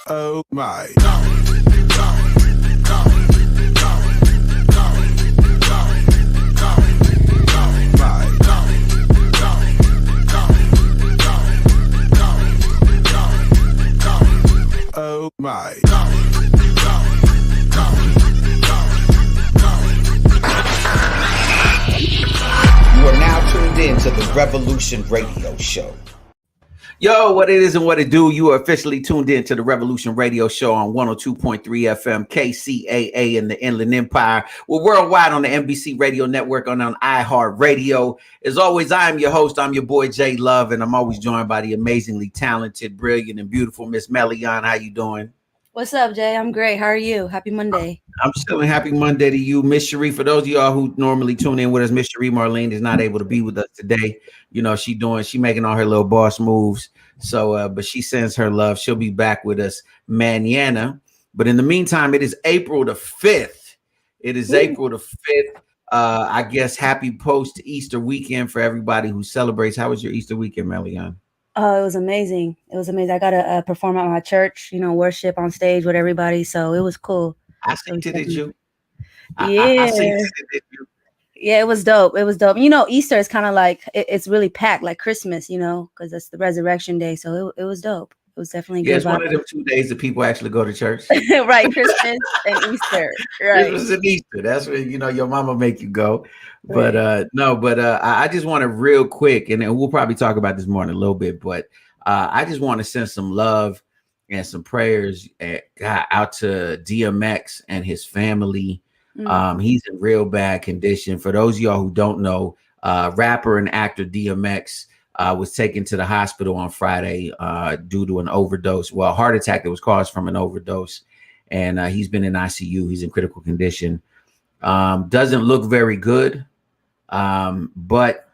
Oh my. Oh my. You are now tuned in to the Revolution Radio Show. Yo, what it is and what it do. You are officially tuned in to the Revolution Radio Show on 102.3 FM KCAA in the Inland Empire. We're worldwide on the NBC Radio Network and on iHeartRadio. As always, I am your host. I'm your boy Jay Love, and I'm always joined by the amazingly talented, brilliant, and beautiful Miss Melion. How you doing? What's up, Jay? I'm great. How are you? Happy Monday. I'm still happy Monday to you, Miss Cherie. For those of y'all who normally tune in with us, Miss Cherie Marlene is not able to be with us today. You know, she making all her little boss moves. So, but she sends her love. She'll be back with us mañana. But in the meantime, it is April the 5th. It is April the 5th. I guess happy post-Easter weekend for everybody who celebrates. How was your Easter weekend, Melion? Oh, it was amazing. It was amazing. I got to perform at my church, worship on stage with everybody. So it was cool. I seen it, did you? Yeah. I seen it, did you? Yeah, it was dope. It was dope. Easter is kind of like, it's really packed like Christmas, because it's the resurrection day. So it was dope. It was definitely good. It's one of them 2 days that people actually go to church. Right, Christmas and Easter. Right. Christmas and Easter. That's when, your mama make you go. But I just want to real quick, and then we'll probably talk about this more in a little bit, but I just want to send some love and some prayers out to DMX and his family. He's in real bad condition. For those of y'all who don't know, rapper and actor DMX was taken to the hospital on Friday due to an overdose. Well, a heart attack that was caused from an overdose. And he's been in ICU. He's in critical condition. Doesn't look very good. But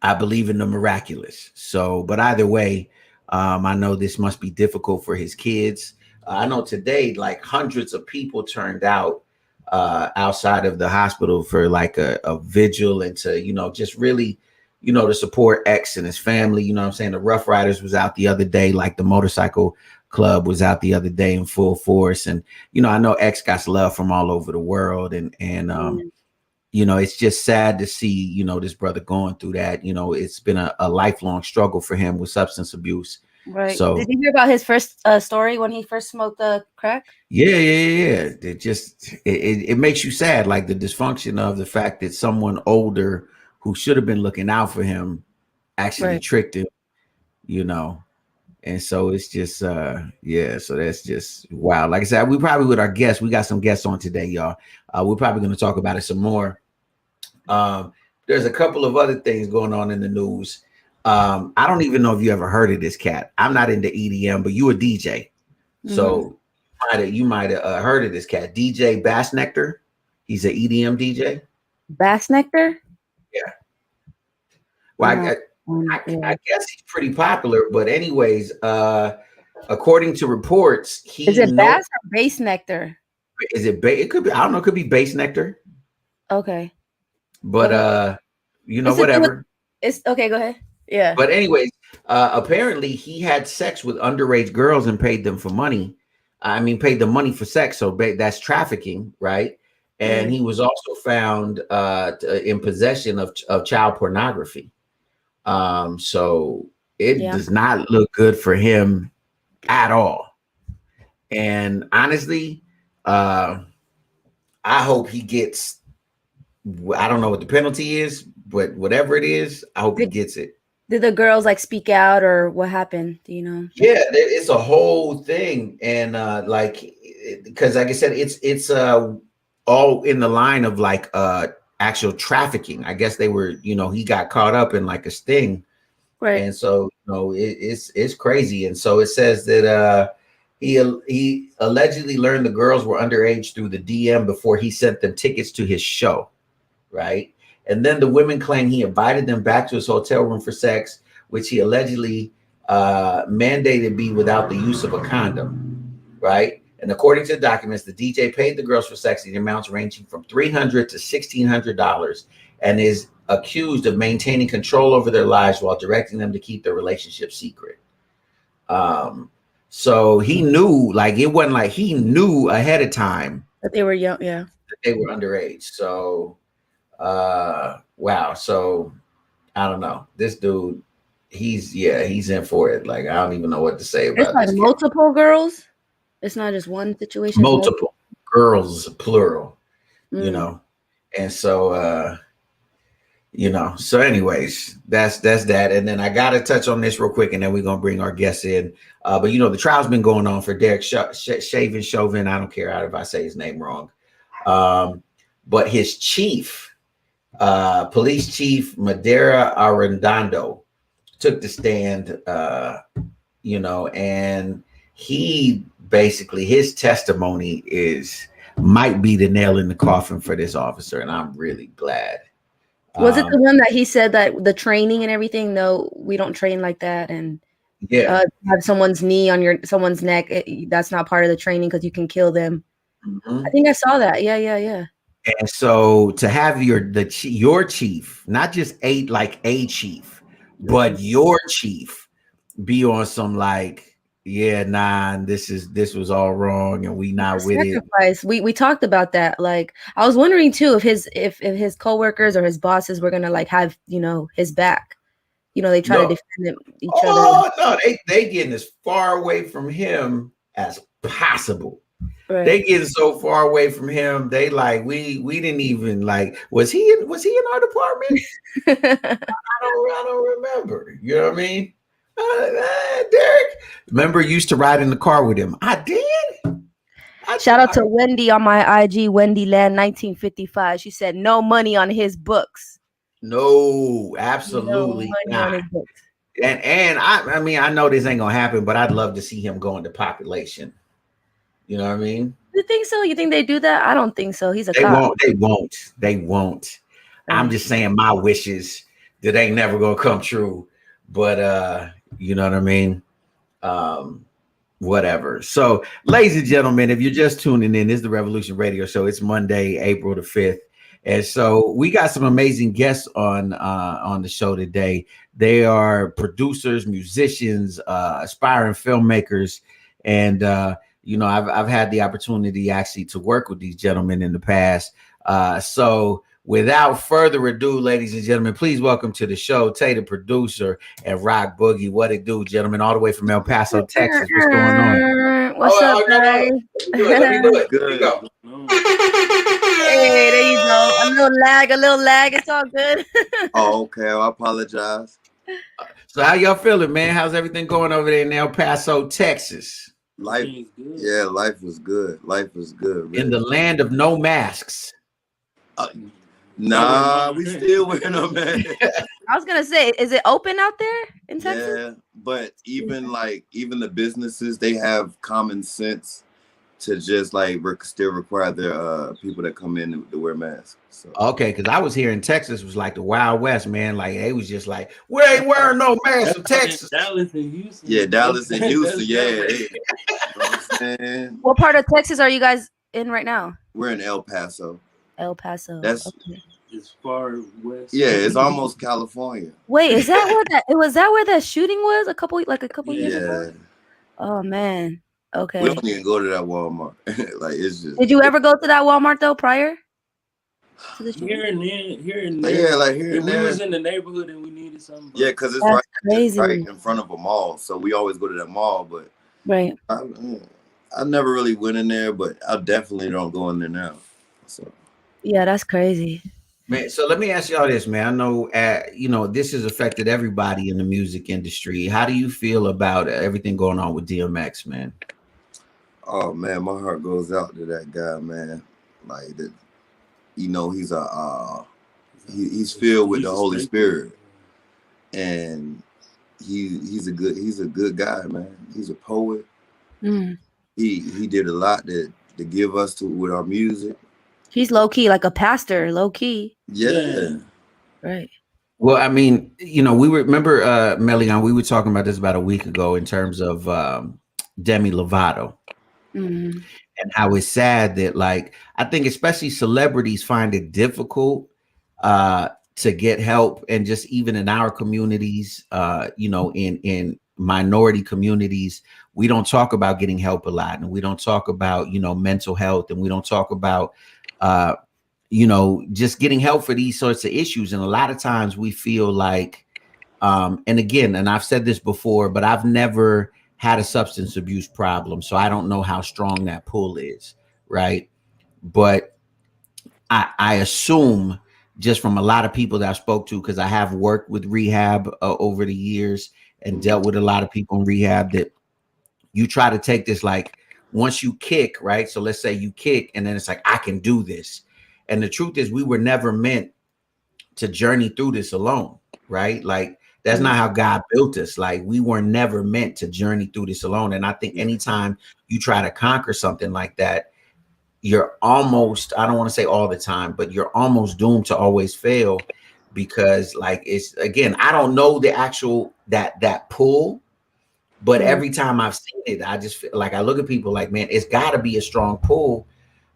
I believe in the miraculous. So, but either way, I know this must be difficult for his kids. I know today, like hundreds of people turned out outside of the hospital for like a vigil and to, just really, to support X and his family. You know what I'm saying? The Rough Riders was out the other day, like the motorcycle club was out the other day in full force. And, I know X got love from all over the world. And it's just sad to see, this brother going through that. It's been a lifelong struggle for him with substance abuse. Right. So did you hear about his first story when he first smoked the crack? Yeah. It makes you sad, like the dysfunction of the fact that someone older who should have been looking out for him actually tricked him, And so it's just, so that's just wow. Like I said, we probably with our guests, we got some guests on today, y'all. We're probably going to talk about it some more. There's a couple of other things going on in the news. I don't even know if you ever heard of this cat. I'm not into EDM, but you a DJ. So you might have heard of this cat, DJ Bass Nectar. He's an EDM DJ. Bass Nectar? Yeah. Well, I guess he's pretty popular, but anyways, according to reports, is it Bass or Bass Nectar? Is it it could be, I don't know, it could be Bass Nectar. Okay. But whatever. It's okay, go ahead. Yeah. But anyways, apparently he had sex with underage girls and paid them for money. Paid them money for sex. So that's trafficking, right? And he was also found in possession of child pornography. So it does not look good for him at all. And honestly, I hope he gets, I don't know what the penalty is, but whatever it is, I hope he gets it. Did the girls speak out or what happened? Do you know? Yeah, it's a whole thing. And because like I said, it's all in the line of actual trafficking. I guess they were, he got caught up in like a sting. Right. And so, it's crazy. And so it says that he allegedly learned the girls were underage through the DM before he sent them tickets to his show. Right. And then the women claim he invited them back to his hotel room for sex, which he allegedly mandated be without the use of a condom. Right. And according to the documents, the DJ paid the girls for sex in amounts ranging from $300 to $1,600 and is accused of maintaining control over their lives while directing them to keep their relationship secret. So he knew, like, it wasn't like he knew ahead of time But they were young, yeah. that they were underage. So, wow. So I don't know. This dude, he's in for it. Like, I don't even know what to say It's about like this kid. multiple girls. It's not just one situation. Multiple girls, plural, you Mm. know. And so so anyways, that's that. And then I gotta touch on this real quick, and then we're gonna bring our guests in. But the trial's been going on for Derek Chauvin. I don't care if I say his name wrong. But his chief, police chief Madera Arredondo, took the stand, and he basically, his testimony might be the nail in the coffin for this officer, and I'm really glad. Was it the one that he said that the training and everything? No, we don't train like that, and have someone's knee on someone's neck. That's not part of the training because you can kill them. I think I saw that. Yeah. And so to have your chief, not just a chief, but your chief be on some like, this was all wrong and we not with it. We talked about that. Like, I was wondering too if his coworkers or his bosses were gonna like have his back. They try to defend each other. Oh no, they getting as far away from him as possible. Right. They getting so far away from him. They like we didn't even like. Was he in our department? I don't remember. You know what I mean? Derek, remember, used to ride in the car with him. I did. Shout out to Wendy on my IG, Wendy Land 1955. She said no money on his books. No, absolutely not. And I mean, I know this ain't gonna happen, but I'd love to see him go into population. You know what I mean? You think so? You think they do that? I don't think so. He's a cop. They won't. I'm just saying my wishes that ain't never gonna come true. But you know what I mean? Whatever. So, ladies and gentlemen, if you're just tuning in, this is the Revolution Radio Show. It's Monday, April the 5th. And so we got some amazing guests on the show today. They are producers, musicians, aspiring filmmakers, and I've had the opportunity actually to work with these gentlemen in the past. So without further ado, ladies and gentlemen, please welcome to the show Tay, the producer, and Rock Boogie. What it do, gentlemen, all the way from El Paso, Texas. What's going on? What's up, guys? Let me do it. Good. Here you go. Hey, there you go. A little lag. It's all good. Oh, okay. I apologize. So how y'all feeling, man? How's everything going over there in El Paso, Texas? Life was good. Life was good. Really. In the land of no masks. Nah, we still wearing them, man. I was gonna say, is it open out there in Texas? Yeah, but even the businesses, they have common sense to just like still require their people that come in to wear masks. So. Okay, because I was here in Texas, was like the Wild West, man. Like it was just like, we ain't wearing no masks in Texas. Dallas and Houston. Yeah, Dallas and Houston. Yeah. You know what I'm saying? What part of Texas are you guys in right now? We're in El Paso. El Paso. That's as far west. Yeah, it's almost California. Wait, is that where that shooting was a couple years ago? Oh man. Okay. We don't even go to that Walmart. Like it's just. Did you ever go to that Walmart though prior to the here and there? Yeah, like here and there. We was in the neighborhood and we needed something. Yeah, because it's right in front of a mall, so we always go to that mall. But right, I never really went in there, but I definitely don't go in there now. So yeah, that's crazy. Man, so let me ask y'all this, man. I know, this has affected everybody in the music industry. How do you feel about everything going on with DMX, man? Oh man, my heart goes out to that guy, man. Like that, he's he's filled with the Holy Spirit, and he's a good guy, man. He's a poet. Mm. He did a lot to give us with our music. He's low key, like a pastor, low key. Yeah. Right. Well, I mean, we remember Melian, we were talking about this about a week ago in terms of Demi Lovato. Mm-hmm. And how it's sad that, like, I think especially celebrities find it difficult to get help, and just even in our communities, in minority communities, we don't talk about getting help a lot, and we don't talk about, you know, mental health, and we don't talk about you know, just getting help for these sorts of issues. And a lot of times we feel like and again, and I've said this before, but I've never had a substance abuse problem, so I don't know how strong that pull is, right? But I assume, just from a lot of people that I spoke to, because I have worked with rehab over the years and dealt with a lot of people in rehab, that you try to take this, like, once you kick, right? So let's say you kick, and then it's like, I can do this. And the truth is, we were never meant to journey through this alone, right? Like, that's not how God built us. Like, we were never meant to journey through this alone. And I think anytime you try to conquer something like that, you're almost, I don't want to say all the time, but you're almost doomed to always fail, because, like, it's, again, I don't know the actual that pull, but every time I've seen it, I just feel like, I look at people like, man, it's got to be a strong pull.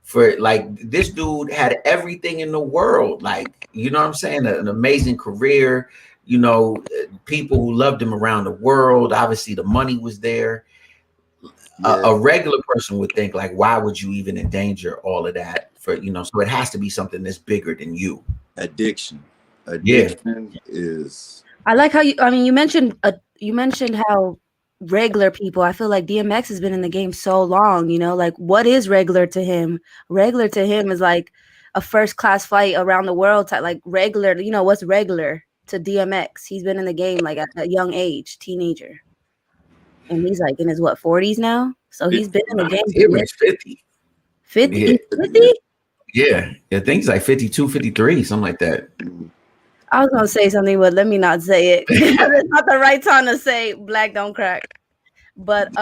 For, like, this dude had everything in the world, like, you know what I'm saying, an amazing career, you know, people who loved him around the world. Obviously the money was there. A regular person would think, like, why would you even endanger all of that for, you know? So it has to be something that's bigger than you. Addiction is. I like how you mentioned how regular people, I feel like DMX has been in the game so long, you know, like, what is regular to him? Regular to him is like a first class flight around the world type, like, regular, you know, what's regular to DMX? He's been in the game like at a young age, teenager, and he's like in his 40s now, so he's been in the game. It was 50. 50? Yeah. 50? Yeah, I think it's like 52, 53, something like that. I was gonna say something, but let me not say it. It's not the right time to say black don't crack. But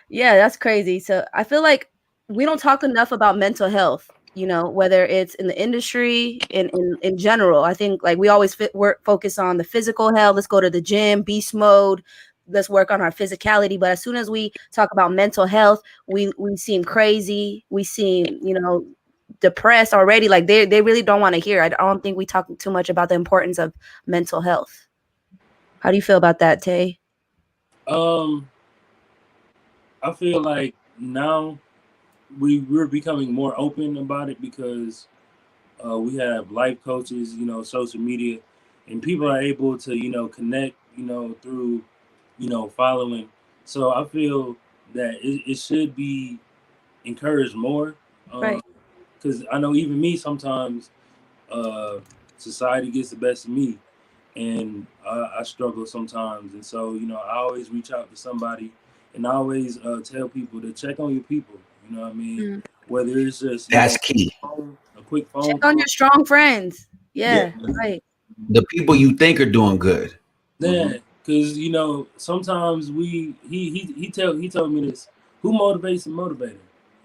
yeah, that's crazy. So I feel like we don't talk enough about mental health, you know, whether it's in the industry, in general. I think, like, we always focus on the physical health. Let's go to the gym, beast mode. Let's work on our physicality. But as soon as we talk about mental health, we seem crazy. We seem, you know, depressed already. Like, they really don't want to hear. I don't think we talk too much about the importance of mental health. How do you feel about that, Tay? I feel like now we're becoming more open about it, because we have life coaches, you know, social media, and people are able to, you know, connect, you know, through, you know, following. So I feel that it should be encouraged more. Right. Because I know even me, sometimes society gets the best of me, and I struggle sometimes. And so, you know, I always reach out to somebody, and I always tell people to check on your people. You know what I mean? Whether it's just, that's key. A quick phone check call. On your strong friends. Yeah, right. The people you think are doing good. Yeah, because, you know, sometimes he told me this: who motivates the motivator?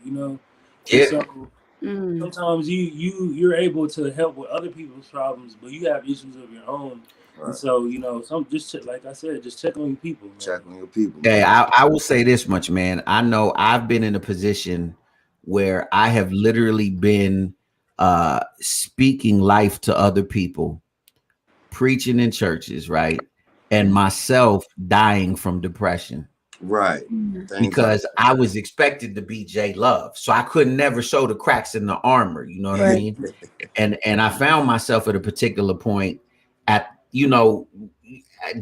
You know? Yeah. So sometimes you're able to help with other people's problems, but you have issues of your own. Right. And so, you know, like I said, just check on your people. Man. Check on your people. Hey, I will say this much, man. I know I've been in a position where I have literally been speaking life to other people, preaching in churches, right? And myself dying from depression. Right. Because I was expected to be J Love. So I could never show the cracks in the armor. You know what I mean? And I found myself at a particular point at, you know,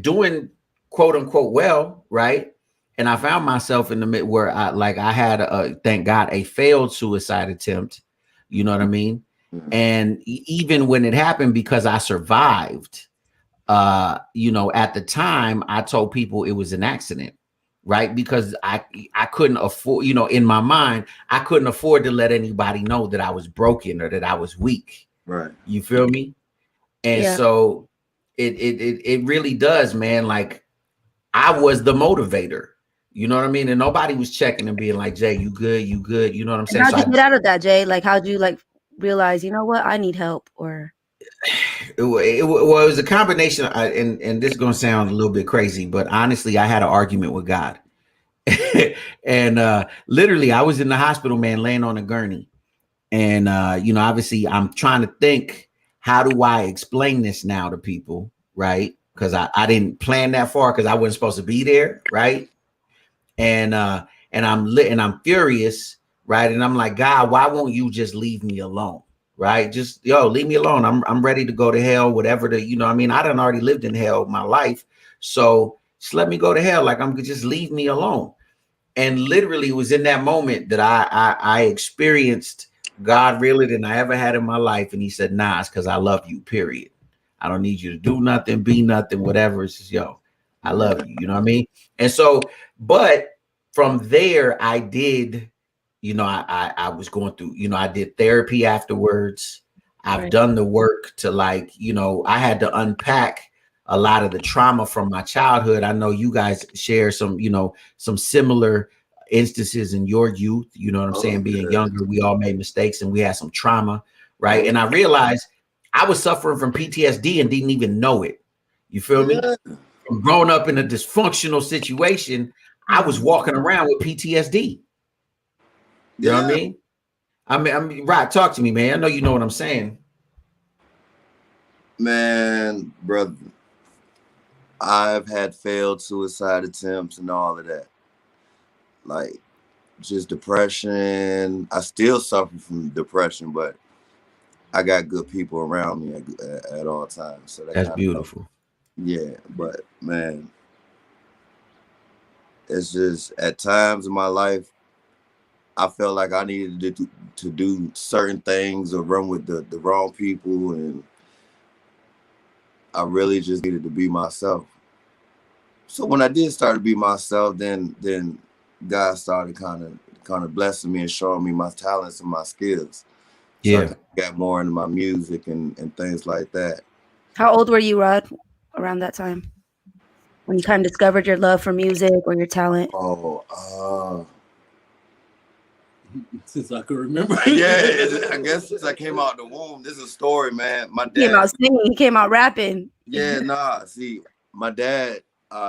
doing quote unquote well, right? And I found myself in the mid where I had thank God, a failed suicide attempt. You know what I mean? And even when it happened, because I survived, you know, at the time I told people it was an accident. Right, because I couldn't afford, you know, in my mind, I couldn't afford to let anybody know that I was broken or that I was weak. Right. You feel me? And so it really does, man. Like, I was the motivator. You know what I mean? And nobody was checking and being like, Jay, you good? You good? You know what I'm saying? How'd you get out of that, Jay? Like, how'd you, like, realize, you know what, I need help? Or it was a combination, and this is going to sound a little bit crazy, but honestly, I had an argument with God. And literally, I was in the hospital, man, laying on a gurney. And, obviously, I'm trying to think, how do I explain this now to people, right? because I didn't plan that far because I wasn't supposed to be there, right? And I'm lit and I'm furious, right? And I'm like, God, why won't you just leave me alone? Right? Just leave me alone. I'm ready to go to hell, whatever I mean, I done already lived in hell my life. So just let me go to hell. Like just leave me alone. And literally it was in that moment that I experienced God realer than I ever had in my life. And he said, nah, it's because I love you, period. I don't need you to do nothing, be nothing, whatever. It's just, I love you. You know what I mean? And so, but from there, I did, I was going through, I did therapy afterwards. I've done the work to I had to unpack a lot of the trauma from my childhood. I know you guys share some, some similar instances in your youth, you know what I'm saying? Being younger, we all made mistakes and we had some trauma, right? And I realized I was suffering from PTSD and didn't even know it. You feel me? From growing up in a dysfunctional situation, I was walking around with PTSD. You know what I mean? I mean, right. Talk to me, man. I know you know what I'm saying. Man, brother, I've had failed suicide attempts and all of that. Like, just depression. I still suffer from depression, but I got good people around me at all times. So that's beautiful. Yeah, but man, it's just at times in my life, I felt like I needed to do certain things or run with the wrong people, and I really just needed to be myself. So when I did start to be myself, then God started kind of blessing me and showing me my talents and my skills. So I got more into my music and things like that. How old were you, Rod, around that time? When you kind of discovered your love for music or your talent? Since I can remember. Yeah, I guess since I came out the womb. This is a story, man. My dad came out singing, he came out rapping. Yeah, see, my dad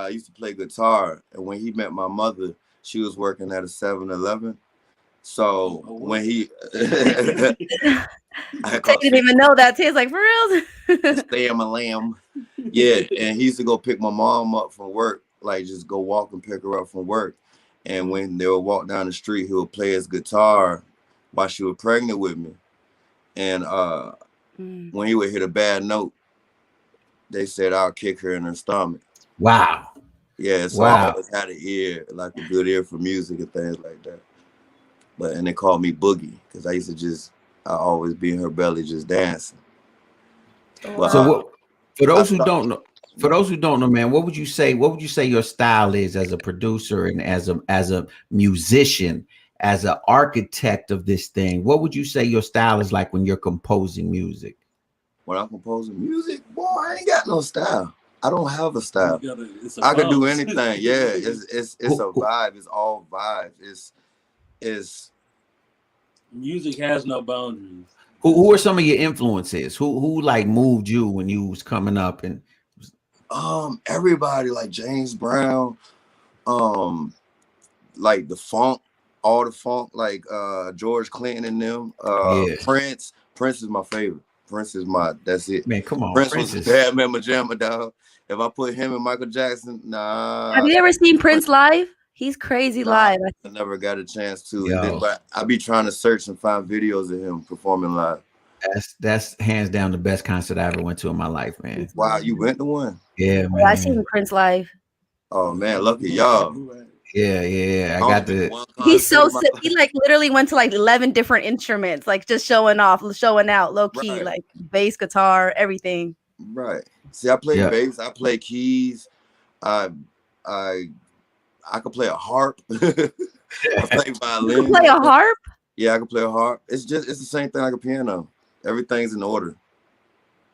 used to play guitar, and when he met my mother, she was working at a 7-Eleven. So when he I didn't even know that. He's like, for real? Sam a lamb. Yeah, and he used to go pick my mom up from work, like just go walk and pick her up from work. And when they would walk down the street, he would play his guitar while she was pregnant with me. And when he would hit a bad note, they said I'll kick her in her stomach. Wow. Yeah, so I always had an ear, like a good ear for music and things like that. And they called me Boogie because I always be in her belly just dancing. But, so for those who don't know, man, what would you say your style is as a producer and as a musician, as an architect of this thing? What would you say your style is like when you're composing music? When I'm composing music, boy, I ain't got no style. I don't have a style. I can do anything. Yeah, it's a vibe. It's all vibes. It's music has no boundaries. Who are some of your influences? Who like moved you when you was coming up? And everybody, like James Brown, like the funk, all the funk, like George Clinton and them. Prince is my favorite. That's it. Man, come on. Prince was bad mamma jamma, dog. If I put him and Michael Jackson, nah. Have you ever seen Prince live? He's crazy live. I never got a chance to. But I be trying to search and find videos of him performing live. That's hands down the best concert I ever went to in my life, man. Wow, you went to one? Yeah, man. I seen Prince live. Oh man, lucky y'all. Yeah. I got the. He's so sick. He like literally went to like 11 different instruments, like just showing out, low key, like bass, guitar, everything. Right. See, I play bass. I play keys. I could play a harp. I play violin. You can play a harp? Yeah, I can play a harp. It's the same thing like a piano. Everything's in order.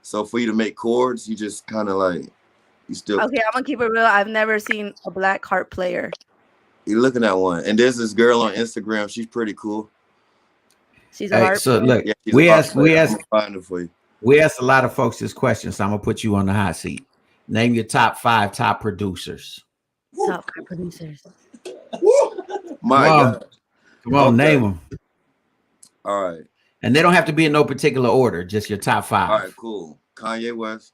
So for you to make chords, you just kind of like you still. Okay, I'm gonna keep it real. I've never seen a black harp player. You're looking at one, and there's this girl on Instagram. She's pretty cool. She's a harp. So look, we asked a lot of folks this question, so I'm gonna put you on the hot seat. Name your top 5 top producers. Top 5 producers. My God. Come on, name them. All right. And they don't have to be in no particular order, just your top 5. All right, cool. Kanye West.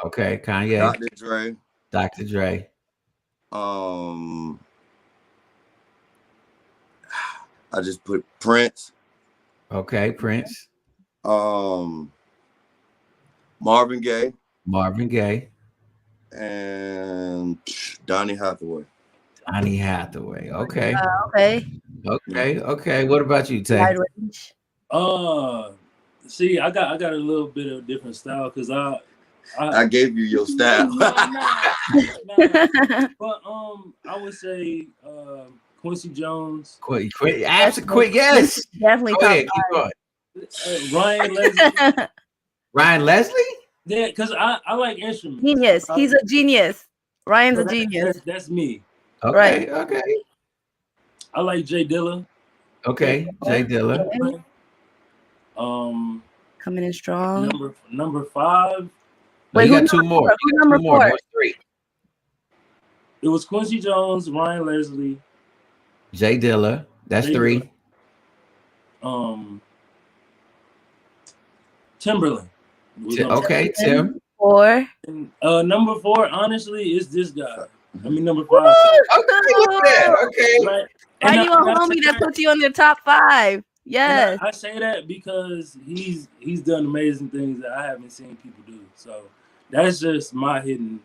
Okay, Kanye. Dr. Dre. Dr. Dre. I just put Prince. Okay, Prince. Marvin Gaye. Marvin Gaye. And Donny Hathaway. Donny Hathaway. Okay. Okay. Okay. What about you, Tay? Wide range. See, I got a little bit of different style because I gave you your style. But I would say Quincy Jones. Quick, yes. Definitely Go top ahead, keep going. Ryan Leslie. Ryan Leslie? Yeah, because I like instruments. Genius. He's a genius. Ryan's a genius. That's me. Okay, Right. okay. I like Jay Dilla. Okay, Jay Dilla. Coming in strong. Number 5. Wait, you got two more. Who's number 4? What's 3? It was Quincy Jones, Ryan Leslie, Jay Dilla. That's Jay 3. Dilla. Timberland. Okay, Tim. 4. And, number 4, honestly, is this guy. I mean, number 5. Okay, look at that. Okay. Right? Why And you a homie that puts you in the top 5? Yes. I say that because he's done amazing things that I haven't seen people do. So that's just my hidden.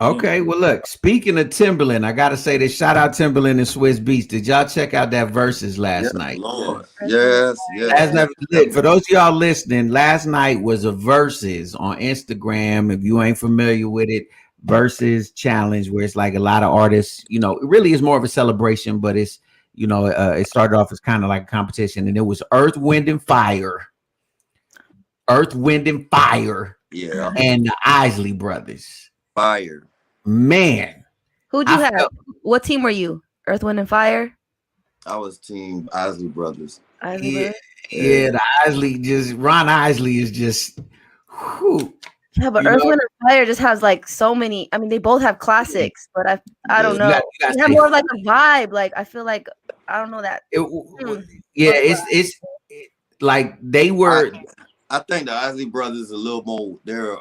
Okay, well, look, speaking of Timberland, I got to say this. Shout out Timberland and Swiss Beats. Did y'all check out that Versus last night? Lord. Yes. For those of y'all listening, last night was a Versus on Instagram. If you ain't familiar with it, Versus Challenge, where it's like a lot of artists, it really is more of a celebration, but it's, it started off as kind of like a competition, and it was Earth, Wind, and Fire. Yeah. And the Isley Brothers. Fire. Man. Who'd you have? What team were you? Earth, Wind, and Fire? I was team Isley Brothers. Yeah, the Isley Ron Isley is just whew. Yeah, but Earth, Wind, and Fire just has like so many. I mean, they both have classics, but I don't know. They have more like a vibe. Like I feel like I don't know that. It's like they were. I think the Isley Brothers a little more. They're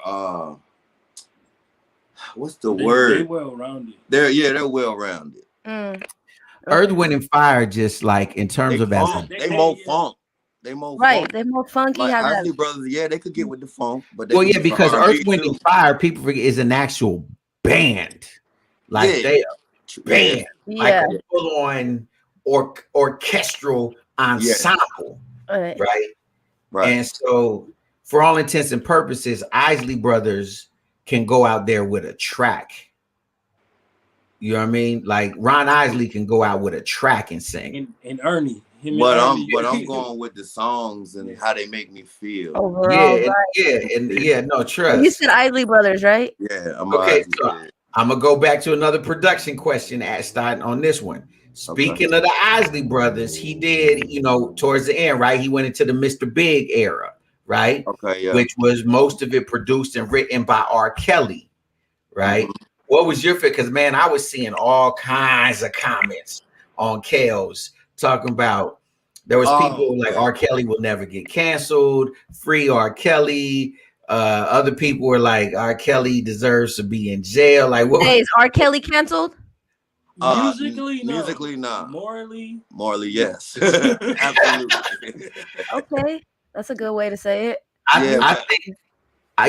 what's the word? They're well rounded. They're well rounded. Earth, Wind, and Fire just like in terms of they more funk. They more right. Funk. They're more funky. Like have Isley that. Brothers, they could get with the funk, but because Earth, Wind, and Fire, people forget is an actual band. Like they are band, like a full-on orchestral ensemble, right? And so, for all intents and purposes, Isley Brothers can go out there with a track. You know what I mean? Like Ron Isley can go out with a track and sing. And Ernie. But I'm going with the songs and how they make me feel. Overall, no trust. You said Isley Brothers, right? Yeah. Okay, so I'm gonna go back to another production question starting on this one. Speaking of the Isley Brothers, he did, towards the end, right? He went into the Mr. Big era, right? Okay, yeah. Which was most of it produced and written by R. Kelly, right? Mm-hmm. What was your fit? Because man, I was seeing all kinds of comments on Kels talking about there was people like R. Kelly will never get canceled, free R. Kelly. Other people were like R. Kelly deserves to be in jail. Like, what? Hey, is R. Kelly canceled? Musically, no. Morally, yes. Absolutely. Okay, that's a good way to say it. I think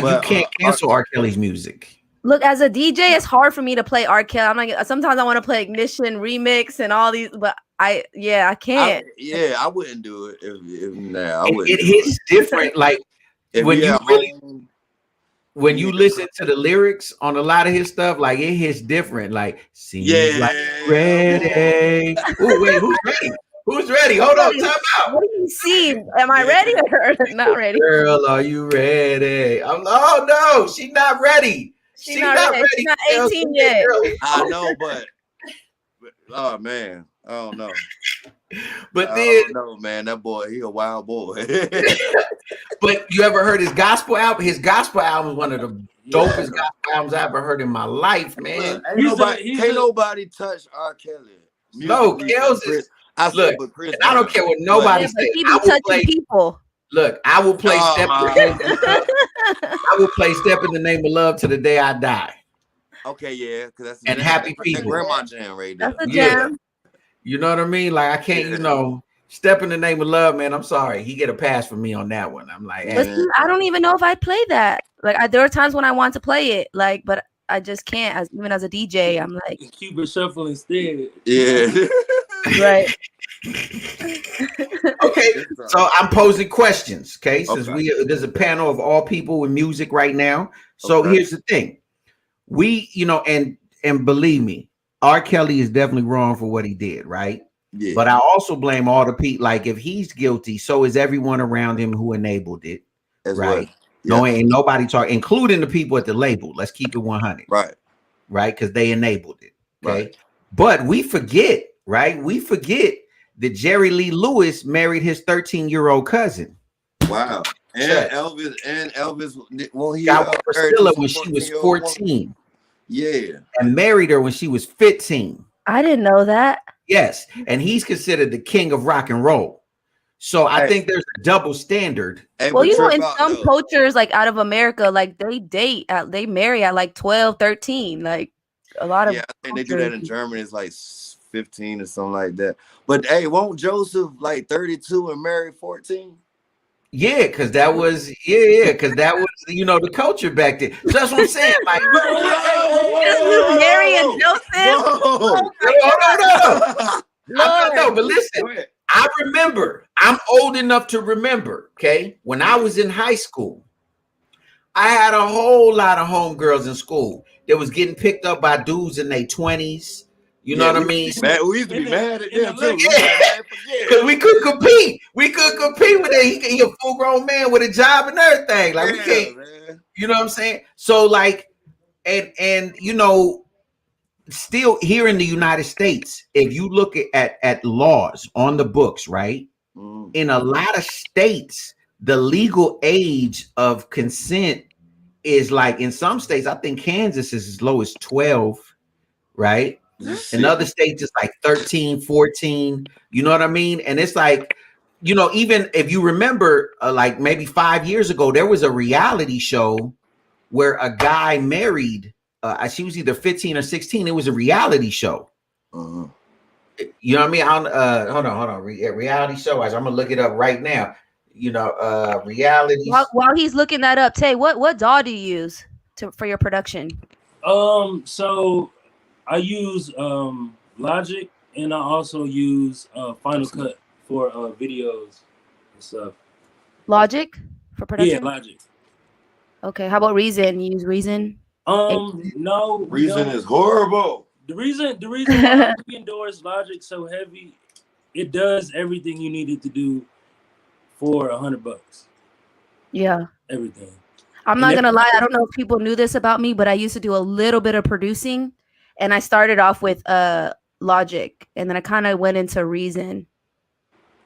you can't cancel R. Kelly's music. Look, as a DJ, it's hard for me to play R. Kelly. I'm like, sometimes I want to play Ignition Remix and all these, but I can't. I wouldn't do it if now. I wouldn't. It hits different. Like when you listen to the lyrics on a lot of his stuff, like it hits different. Like, seems like ready. Oh wait, who's ready? Who's ready? Hold on, time out. What do you see? Am I ready or not ready? Girl, are you ready? Oh no, she's not ready. She's not ready. She's not 18 yet. I know, but oh man, I don't know. But then, no man, that boy, he a wild boy. But you ever heard his gospel album? His gospel album is one of the dopest gospel albums I ever heard in my life, man. Can't nobody touch R. Kelly. No, Kels is. I don't care what nobody says. He be touching people. Look, I will play Step. I will play Step in the Name of Love to the day I die. Okay, yeah, because that's Happy people. That grandma jam right there. That's a jam. You know what I mean? Like I can't, Step in the Name of Love, man. I'm sorry, he get a pass from me on that one. I'm like, but see, I don't even know if I play that. Like, there are times when I want to play it, like, but I just can't. Even as a DJ, I'm like, keep it shuffle instead. Yeah. Right. Okay, so I'm posing questions. Okay, since there's a panel of all people with music right now. So here's the thing: we, and believe me, R. Kelly is definitely wrong for what he did, right? Yeah. But I also blame all the people. Like, if he's guilty, so is everyone around him who enabled it, right? No, ain't nobody talk, including the people at the label. Let's keep it 100, right? Because they enabled it. Okay, but we forget, right? We forget that Jerry Lee Lewis married his 13-year-old cousin. Wow. And Elvis, well, he got with Priscilla when she was 14. Yeah. And married her when she was 15. I didn't know that. Yes. And he's considered the king of rock and roll. So I think there's a double standard. Well, in some cultures, like out of America, like they marry at like 12, 13. Like a lot of I think they do that in Germany. It's like 15 or something like that. But hey, won't Joseph like 32 and marry 14? Yeah, because that was the culture back then. So that's what I'm saying. Like, Mary and Joseph. No, but listen, I remember. I'm old enough to remember. Okay, when I was in high school, I had a whole lot of homegirls in school that was getting picked up by dudes in their 20s. You know what I mean? We used to be mad at them too. Because we couldn't compete. We couldn't compete with it. He a full-grown man with a job and everything. Like we can't. Man. You know what I'm saying? So like, and still here in the United States, if you look at laws on the books, right? In a lot of states, the legal age of consent is like, in some states, I think Kansas is as low as 12, right? In other states, it's like 13, 14. You know what I mean? And it's like, even if you remember, like maybe 5 years ago, there was a reality show where a guy married, she was either 15 or 16. It was a reality show. You know what I mean? Hold on. Reality show. I'm going to look it up right now. Reality. While he's looking that up, Tay, what DAW do you use for your production? So I use Logic, and I also use Final Cut for videos and stuff. Logic for production? Yeah, Logic. Okay, how about Reason? You use Reason? No. Reason is horrible. The reason why we endorse Logic so heavy, it does everything you need it to do for $100. Yeah. Everything. I'm not gonna lie, I don't know if people knew this about me, but I used to do a little bit of producing. And I started off with Logic, and then I kind of went into Reason.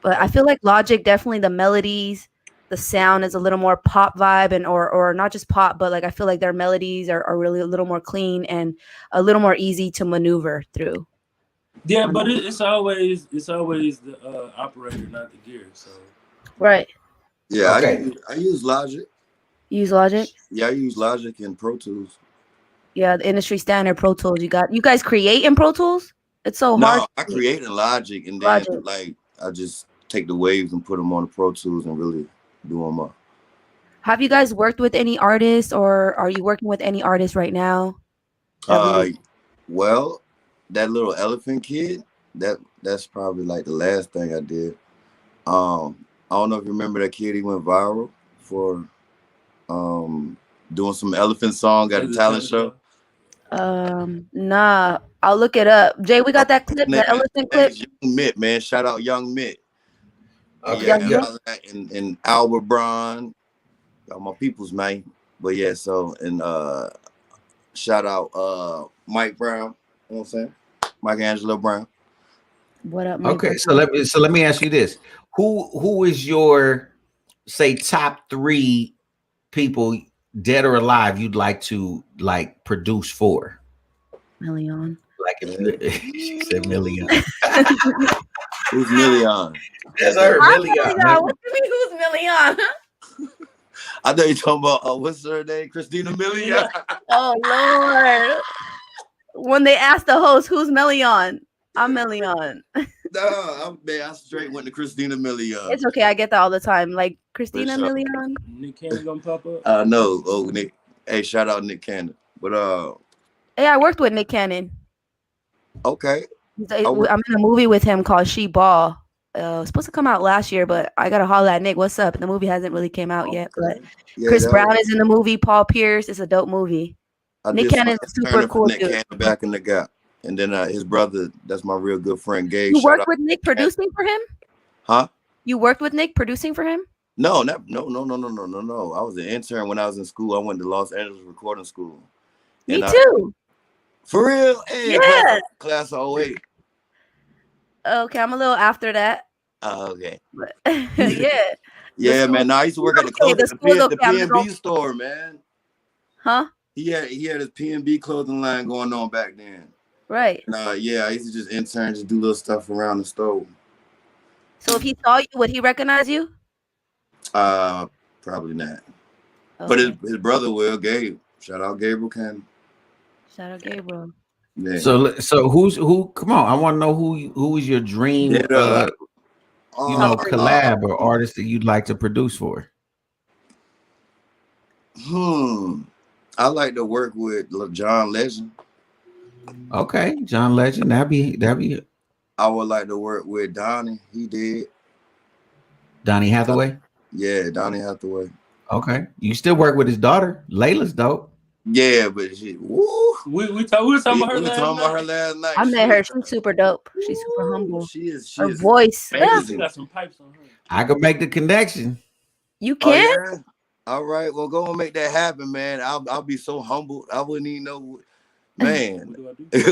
But I feel like Logic, definitely the melodies, the sound is a little more pop vibe, and or not just pop, but like I feel like their melodies are really a little more clean and a little more easy to maneuver through. Yeah, but it's always the operator, not the gear. So right. Yeah, okay. I use Logic. You use Logic? Yeah, I use Logic and Pro Tools. Yeah, the industry standard Pro Tools. You guys create in Pro Tools? It's so hard. No, I create in Logic, and then like I just take the waves and put them on the Pro Tools and really do them up. Have you guys worked with any artists, or are you working with any artists right now? Well, that little elephant kid, that's probably like the last thing I did. I don't know if you remember that kid. He went viral for doing some elephant song at a talent show. Nah, I'll look it up. Jay, we got that clip, the elephant clip. Young Mitt, man. Shout out Young Mitt. Okay. And Albert Braun, all my people's, man. But yeah, so and shout out Mike Brown. You know what I'm saying? Mike Angelo Brown. What up, Mike? Okay, so let me ask you this: who is your top 3 people, dead or alive, you'd like to produce for? Million. Like if she said Million. Who's Million? That's her, Million. What do you mean, who's Melian. I know you're talking about what's her name, Christina Milian. Oh Lord! When they asked the host, "Who's Melian?" I'm Melian. No, I straight went to Christina Milian. It's okay. I get that all the time. Like Christina sure. Milian. Nick Cannon gonna pop up? No. Oh, Nick. Hey, shout out Nick Cannon. But Hey, I worked with Nick Cannon. okay. I'm in a movie with him called She Ball. It's supposed to come out last year, but I gotta holler at Nick. What's up? The movie hasn't really came out yet, but Chris Brown is in the movie. Paul Pierce. It's a dope movie. Nick Cannon is super cool. Nick Cannon back in the Gap, and then his brother. That's my real good friend, Gabe. You worked with Nick producing for him? Huh? You worked with Nick producing for him? No. I was an intern when I was in school. I went to Los Angeles Recording School. Me too. For real? Hey, yeah. Class of 08. Okay, I'm a little after that. Okay. Yeah. Yeah, man. I used to work at the P&B store, man. Huh? He had his P&B clothing line going on back then. Right. And, yeah, I used to just intern, just do little stuff around the store. So if he saw you, would he recognize you? Probably not. Okay. But his brother will, Gabe. Shout out Gabriel Cannon. Shout out Gabriel. Yeah. So who? Come on, I want to know who is your dream, collab or artist that you'd like to produce for. I like to work with John Legend. Okay, John Legend. That'd be. I would like to work with Donnie. He did. Donnie Hathaway. Yeah, Donnie Hathaway. Okay, you still work with his daughter, Layla's dope. Yeah, but we were talking about her last night. I met her. She's super dope. She's super humble. She is. Her voice. She got some pipes on her. I could make the connection. You can? Oh, yeah? All right. Well, go and make that happen, man. I'll be so humbled. I wouldn't even know. Man,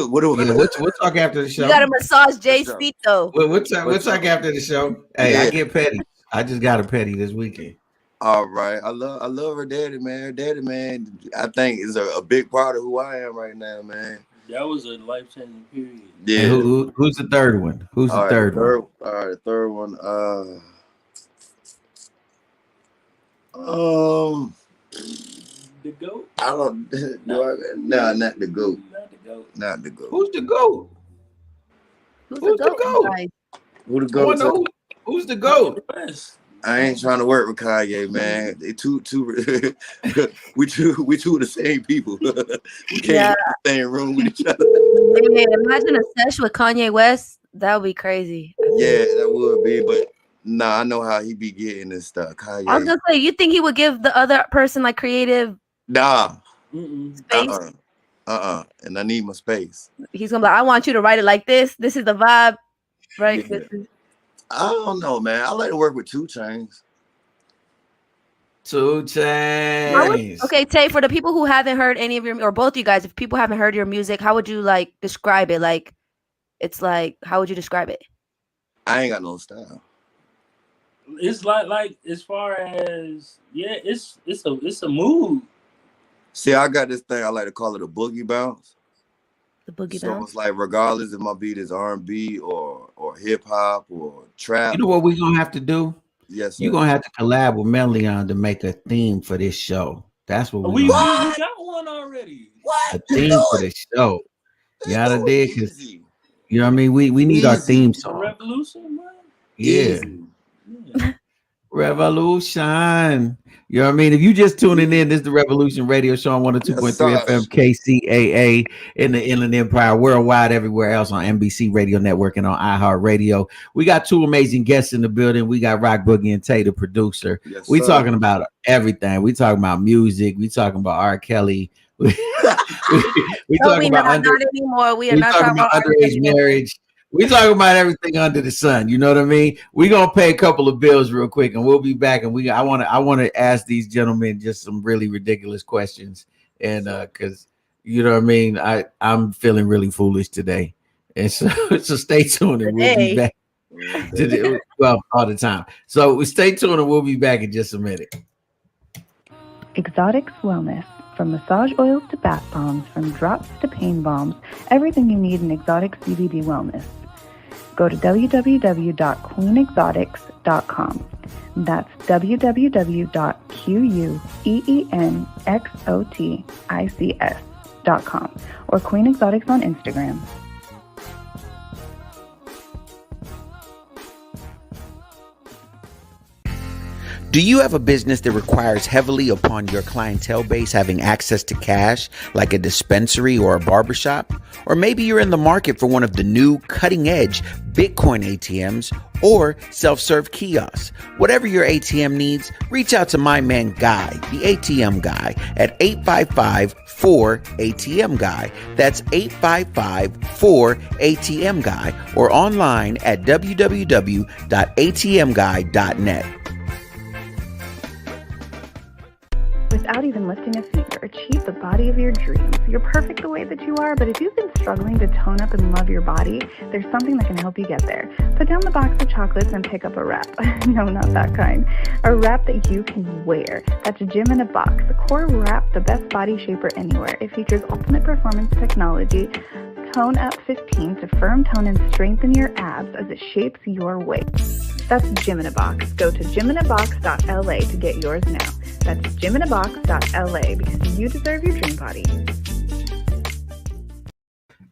what do I do? We'll talk after the show. You gotta massage Jay's feet though. We'll talk after the show. Hey, yeah. I get petty. I just got a petty this weekend. All right. I love her daddy, man. Her daddy, man, I think is a big part of who I am right now, man. That was a life-changing period. Yeah. Who's the third one? Who's the third one? All right, the third one. The GOAT? I don't no, not the GOAT. Not the GOAT. Who's the GOAT? Who's the GOAT? Who the GOAT? Who's the GOAT? I ain't trying to work with Kanye, man. They we two of the same people. We can't be in the same room with each other. Man, imagine a sesh with Kanye West. That would be crazy. Yeah, that would be, but nah, I know how he be getting this stuff. Kanye. I was gonna say, you think he would give the other person like creative space? And I need my space. He's gonna be like, I want you to write it like this. This is the vibe, right? Yeah. I don't know, man. I like to work with 2 Chainz. 2 Chainz. Okay, Tay, for the people who haven't heard any of your, or both you guys, if people haven't heard your music, how would you like describe it? Like, it's like, how would you describe it? I ain't got no style. It's like as far as it's a mood. See, I got this thing I like to call it a boogie bounce. The boogie bounce. So it's like regardless if my beat is R&B or hip hop or trap. You know what we're gonna have to do? Yes, sir. You're gonna have to collab with Melian to make a theme for this show. That's what we got one already. What? A theme for the show. Yeah, did because you know what I mean. We need our theme song. Revolution, man. Yeah. Revolution. You know what I mean? If you just tuning in, this is the Revolution Radio Show on 102.3 FM KCAA in the Inland Empire, worldwide, everywhere else on NBC Radio Network and on iHeartRadio. We got 2 amazing guests in the building. We got Rock Boogie and Tay, the producer. Yes, we talking about everything. We talking about music. We talking about R. Kelly. we talking about not anymore. We are not talking about underage marriage. We talking about everything under the sun. You know what I mean? We're gonna pay a couple of bills real quick, and we'll be back. And I want to ask these gentlemen just some really ridiculous questions, and because you know what I mean, I'm feeling really foolish today, and so stay tuned, and we'll be back. Well, all the time. So stay tuned, and we'll be back in just a minute. Exotics Wellness. From massage oils to bath bombs, from drops to pain bombs, everything you need in Exotic CBD Wellness. go to www.queenexotics.com. That's www.queenexotics.com or Queen Exotics on Instagram. Do you have a business that requires heavily upon your clientele base having access to cash, like a dispensary or a barbershop? Or maybe you're in the market for one of the new cutting-edge Bitcoin ATMs or self-serve kiosks. Whatever your ATM needs, reach out to my man Guy, the ATM Guy, at 855-4ATM-GUY. That's 855-4ATM-GUY or online at www.atmguy.net. Without even lifting a finger, achieve the body of your dreams. You're perfect the way that you are, but if you've been struggling to tone up and love your body, there's something that can help you get there. Put down the box of chocolates and pick up a wrap. No, not that kind. A wrap that you can wear. That's Gym in a Box. The Core Wrap, the best body shaper anywhere. It features ultimate performance technology, Tone Up 15 to firm tone and strengthen your abs as it shapes your waist. That's Gym in a Box. Go to gyminabox.la to get yours now. That's gyminabox.la because you deserve your dream body.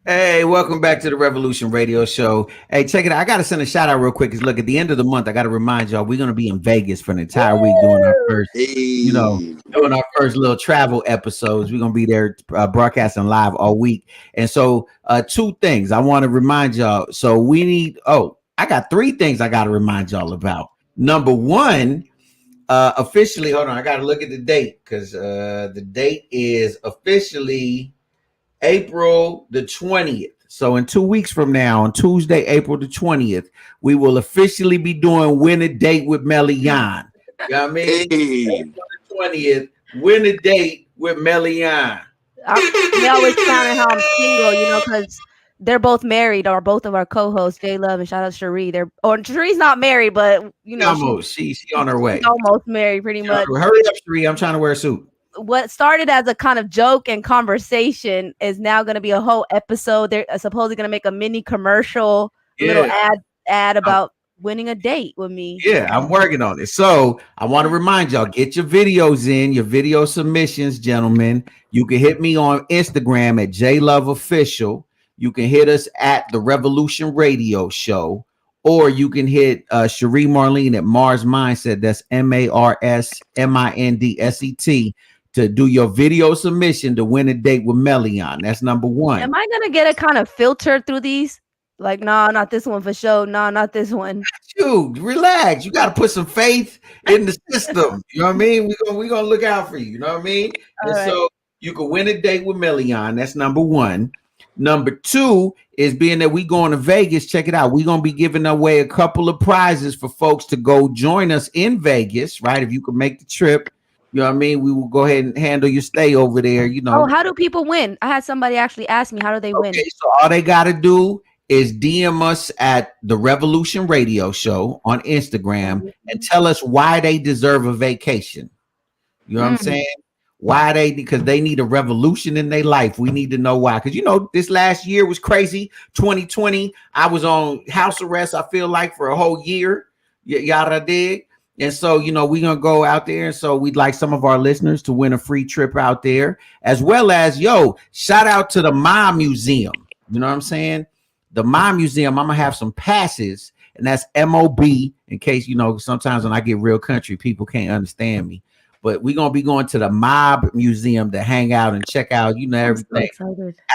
Hey, welcome back to the Revolution Radio Show. Hey, check it out. I got to send a shout out real quick. Because look, at the end of the month, I got to remind y'all, we're going to be in Vegas for an entire week doing our first, doing our first little travel episodes. We're going to be there broadcasting live all week. And so two things I want to remind y'all. So we need, I got three things I got to remind y'all about. Number one, officially, hold on, I got to look at the date because the date is officially April the 20th. So in 2 weeks from now, on Tuesday, April the 20th, we will officially be doing Win a Date with Melian. You know what I mean? Hey. April the 20th, Win a Date with Melian. They always clowning how I'm single, because they're both married, or both of our co-hosts, J Love and shout out Cherie. Cherie's not married, but almost. She on her way. She's almost married, pretty much. Hurry up, Cherie. I'm trying to wear a suit. What started as a kind of joke and conversation is now going to be a whole episode. They're supposedly going to make a mini commercial, little ad about winning a date with me. Yeah, I'm working on it. So I want to remind y'all, get your videos in, your video submissions, gentlemen. You can hit me on Instagram at JLoveOfficial. You can hit us at the Revolution Radio Show, or you can hit Cherie Marlene at Mars Mindset. That's MarsMindset to do your video submission to win a date with Melian. That's number one. Am I gonna get a kind of filter through these? Like, nah, not this one for sure. Nah, not this one. Dude, relax. You got to put some faith in the system. You know what I mean? We're gonna look out for you. You know what I mean? So you can win a date with Melian. That's number one. Number two is being that we going to Vegas. Check it out. We're going to be giving away a couple of prizes for folks to go join us in Vegas, right? If you can make the trip, you know what I mean? We will go ahead and handle your stay over there, Oh, how do people win? I had somebody actually ask me, how do they win? So all they got to do is DM us at the Revolution Radio Show on Instagram and tell us why they deserve a vacation. You know what I'm saying? Why because they need a revolution in their life. We need to know why. Because this last year was crazy. 2020, I was on house arrest, I feel like, for a whole year. Yada dig. And so, we're gonna go out there. And so we'd like some of our listeners to win a free trip out there, as well as shout out to the Ma Museum. You know what I'm saying? The Ma Museum, I'm gonna have some passes, and that's MOB, in case sometimes when I get real country, people can't understand me. But we're going to be going to the Mob Museum to hang out and check out, everything.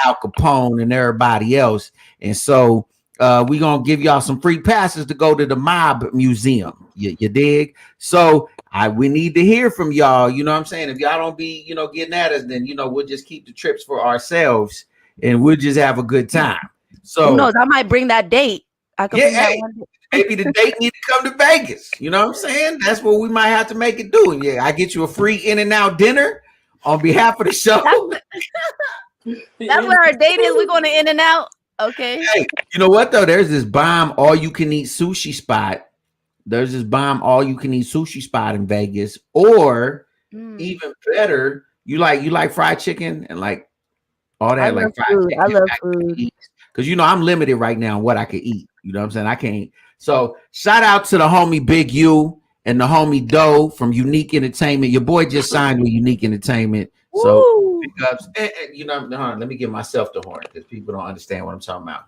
Al Capone and everybody else. And so we're going to give y'all some free passes to go to the Mob Museum. You dig? So we need to hear from y'all. You know what I'm saying? If y'all don't be, getting at us, then, we'll just keep the trips for ourselves and we'll just have a good time. So who knows? I might bring that date. I could bring that one. Maybe the date need to come to Vegas. You know what I'm saying? That's what we might have to make it do. Yeah, I get you a free In-N-Out dinner on behalf of the show. That's where our date is. We're going to In-N-Out. Okay. Hey, you know what though? There's this bomb all-you-can-eat sushi spot. There's this bomb all-you-can-eat sushi spot in Vegas. Or even better, you like fried chicken and like all that. I love food. Because I'm limited right now on what I can eat. You know what I'm saying? I can't. So shout out to the homie Big U and the homie Doe from Unique Entertainment. Your boy just signed with Unique Entertainment. So big ups. And, you know, hold on, let me give myself the horn because people don't understand what I'm talking about.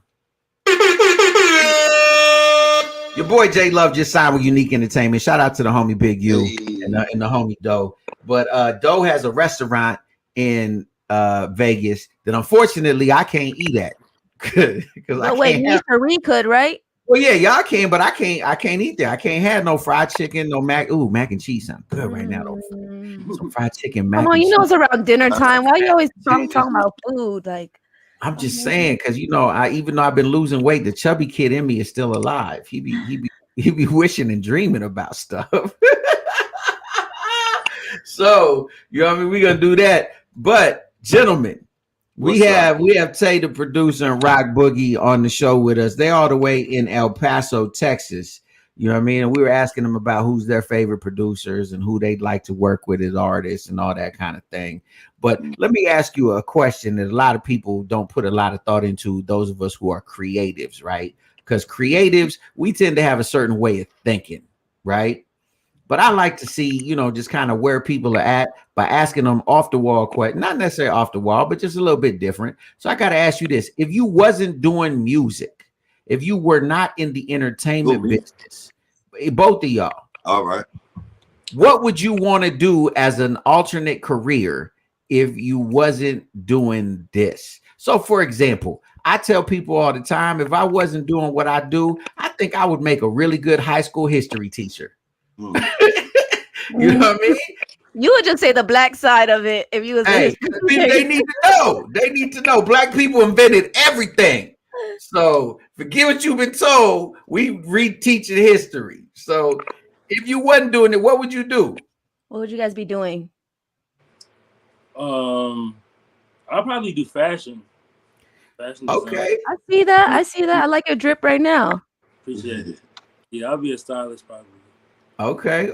Your boy J Love just signed with Unique Entertainment. Shout out to the homie Big U and the homie Doe. But Doe has a restaurant in Vegas that unfortunately I can't eat at. Because I wait, me Marie could, right? Well, yeah, y'all can, but I can't eat there. I can't have no fried chicken, no mac. Ooh, mac and cheese sound good right now. Some fried chicken, mac. Come on, and you know cheese. it's around dinner time. Why you always talking about food? Like, I'm just saying, because you know, even though I've been losing weight, the chubby kid in me is still alive. He be wishing and dreaming about stuff. So, you know what I mean? We're gonna do that. But gentlemen, we have Tay, the producer, and Rock Boogie on the show with us. They all the way in El Paso, Texas. You know what I mean? And we were asking them about who's their favorite producers and who they'd like to work with as artists and all that kind of thing. But let me ask you a question that a lot of people don't put a lot of thought into, those of us who are creatives, right? Because creatives, we tend to have a certain way of thinking, right? But I like to see, you know, just kind of where people are at by asking them off the wall questions, not necessarily off the wall, but just a little bit different. So I got to ask you this. If you wasn't doing music, if you were not in the entertainment business, both of y'all. All right. What would you want to do as an alternate career if you wasn't doing this? So for example, I tell people all the time, if I wasn't doing what I do, I think I would make a really good high school history teacher. You know what I mean? You would just say the black side of it if you was. Hey, they need to know. They need to know. Black people invented everything. So forget what you've been told. We reteaching history. So if you wasn't doing it, what would you do? What would you guys be doing? I'll probably do fashion. Fashion okay. I see that. I like your drip right now. Appreciate it. Yeah, I'll be a stylist probably. Okay.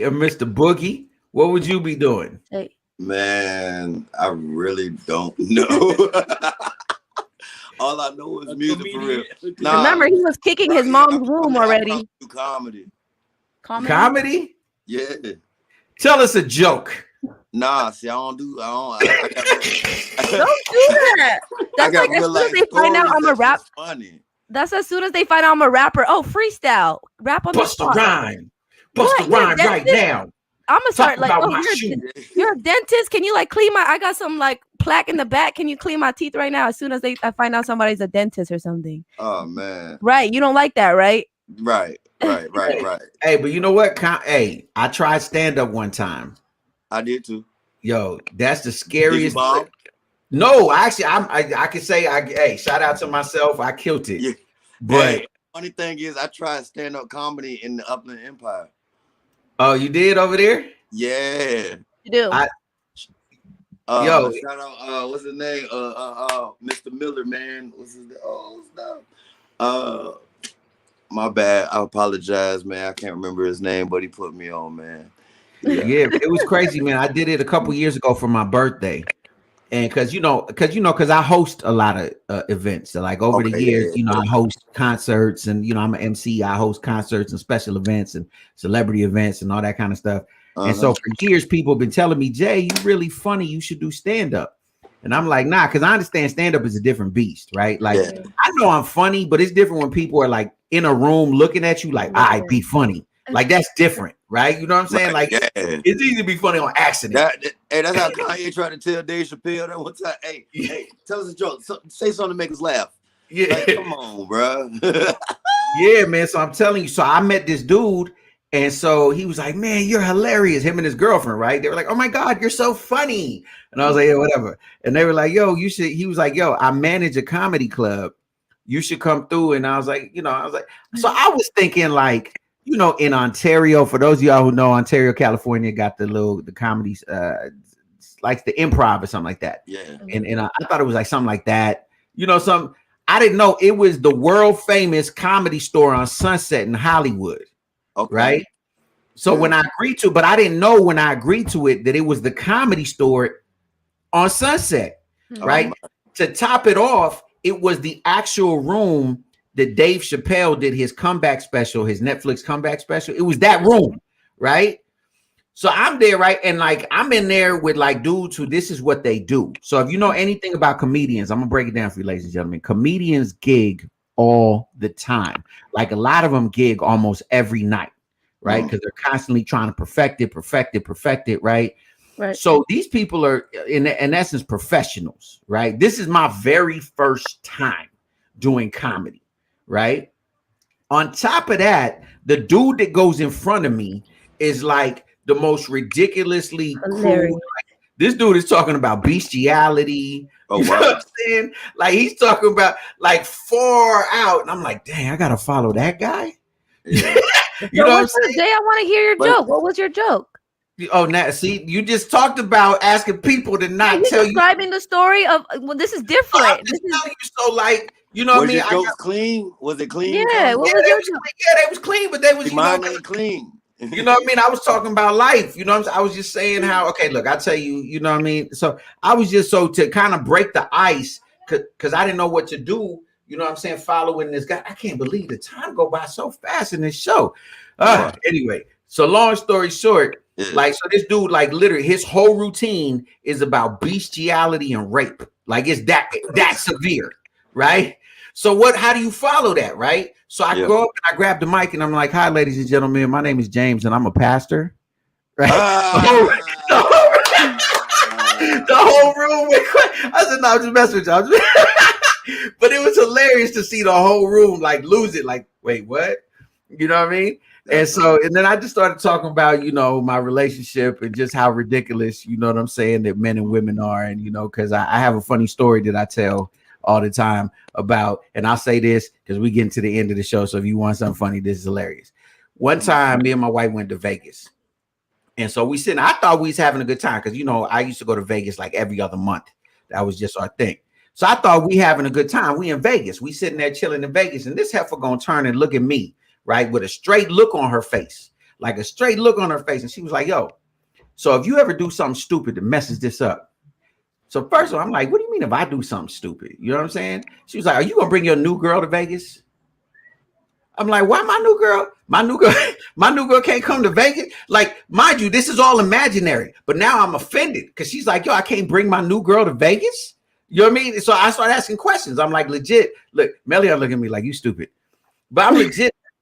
And Mr. Boogie, what would you be doing? Hey. Man, I really don't know. All I know is music for real. Nah, remember, he was kicking his mom's womb already. Comedy. Yeah. Tell us a joke. Nah, see, I don't do don't do that. That's like as soon as they find out I'm a rap. Funny. That's as soon as they find out I'm a rapper. Oh, freestyle. Rap on Bust the spot. Rhyme. Bust a rhyme right now. I'm gonna start like, you're a dentist. Can you like clean my? I got some like plaque in the back. Can you clean my teeth right now? As soon as I find out somebody's a dentist or something. Oh man. Right. You don't like that, right? Right. Hey, but you know what? Hey, I tried stand up one time. I did too. Yo, that's the scariest. No, actually, I can say hey, shout out to myself. I killed it. Yeah. But hey, funny thing is, I tried stand up comedy in the Upland Empire. Oh, you did over there? Yeah. You do. Yo, shout out. What's his name? Mr. Miller, man. What's his name? My bad. I apologize, man. I can't remember his name, but he put me on, man. Yeah, it was crazy, man. I did it a couple years ago for my birthday. And because I host a lot of events. So like over the years, I host concerts and, I'm an MC. I host concerts and special events and celebrity events and all that kind of stuff. And so for years, people have been telling me, Jay, you really funny. You should do stand-up. And I'm like, nah, because I understand stand-up is a different beast, right? Like, I know I'm funny, but it's different when people are like in a room looking at you like, I be funny. Like, that's different, right? You know what I'm saying? Like, it's easy to be funny on accident. That's how Kanye tried to tell Dave Chappelle that one time. Hey, tell us a joke. Say something to make us laugh. Yeah. Like, come on, bro. Yeah, man. So I'm telling you. So I met this dude, and so he was like, man, you're hilarious. Him and his girlfriend, right? They were like, oh, my God, you're so funny. And I was like, yeah, whatever. And they were like, yo, you should. He was like, yo, I manage a comedy club. You should come through. And I was like, so I was thinking like, in Ontario, for those of y'all who know, Ontario, California got the comedies, like the Improv or something like that. Yeah. And I thought it was like something like that. I didn't know it was the world famous Comedy Store on Sunset in Hollywood. Okay. Right. So when I agreed to, but I didn't know when I agreed to it that it was the Comedy Store on Sunset. Right. To top it off, it was the actual room that Dave Chappelle did his comeback special, his Netflix comeback special. It was that room, right? So I'm there, right? And like I'm in there with like dudes who this is what they do. So if you know anything about comedians, I'm gonna break it down for you, ladies and gentlemen. Comedians gig all the time. Like a lot of them gig almost every night, right? Because they're constantly trying to perfect it, right? Right. So these people are in essence professionals, right? This is my very first time doing comedy, right? On top of that, the dude that goes in front of me is like the most ridiculously Hilarious. cool. Like, this dude is talking about bestiality. Oh, you know wow. what I'm saying? Like he's talking about like far out, and I'm like, dang, I gotta follow that guy. Yeah. You know what I'm saying? Jay, I want to hear your joke. What was your joke? Oh, now see, you just talked about asking people to not tell you. Describing the story of this is different. I'm just telling you, so like, you know what I mean? Was your jokes clean? Was it clean? Yeah, what Yeah, was they your was joke? clean. Yeah, they was clean, but they was, you know, Mine ain't clean. you know what I mean? I was talking about life. You know what I'm saying? I was just saying how, okay, look, I tell you, you know what I mean? So I was just so to kind of break the ice because I didn't know what to do. You know what I'm saying? Following this guy. I can't believe the time go by so fast in this show. Anyway, so long story short, like, so this dude, like literally his whole routine is about bestiality and rape. Like it's that severe, right? So how do you follow that, right? So I go up and I grab the mic and I'm like, hi, ladies and gentlemen, my name is James and I'm a pastor. Right? The whole room went quiet. I said, no, I'm just messing with y'all. But it was hilarious to see the whole room like lose it. Like, wait, what? You know what I mean? And so, and then I just started talking about, you know, my relationship and just how ridiculous, you know what I'm saying, that men and women are. And, you know, because I have a funny story that I tell all the time about, and I'll say this because we get to the end of the show. So if you want something funny, this is hilarious. One time, me and my wife went to Vegas. And so we sitting, I thought we was having a good time because, you know, I used to go to Vegas like every other month. That was just our thing. So I thought we having a good time. We in Vegas. We sitting there chilling in Vegas. And this heifer gonna turn and look at me, right, with a straight look on her face, like a straight look on her face. And she was like, yo, so if you ever do something stupid that messes this up. So first of all, I'm like, what do you mean if I do something stupid? You know what I'm saying? She was like, are you gonna bring your new girl to Vegas? I'm like, why my new girl? My new girl can't come to Vegas. Like, mind you, this is all imaginary. But now I'm offended because she's like, yo, I can't bring my new girl to Vegas. You know what I mean? So I start asking questions. I'm like, legit. Look, Melia look at me like, you stupid. But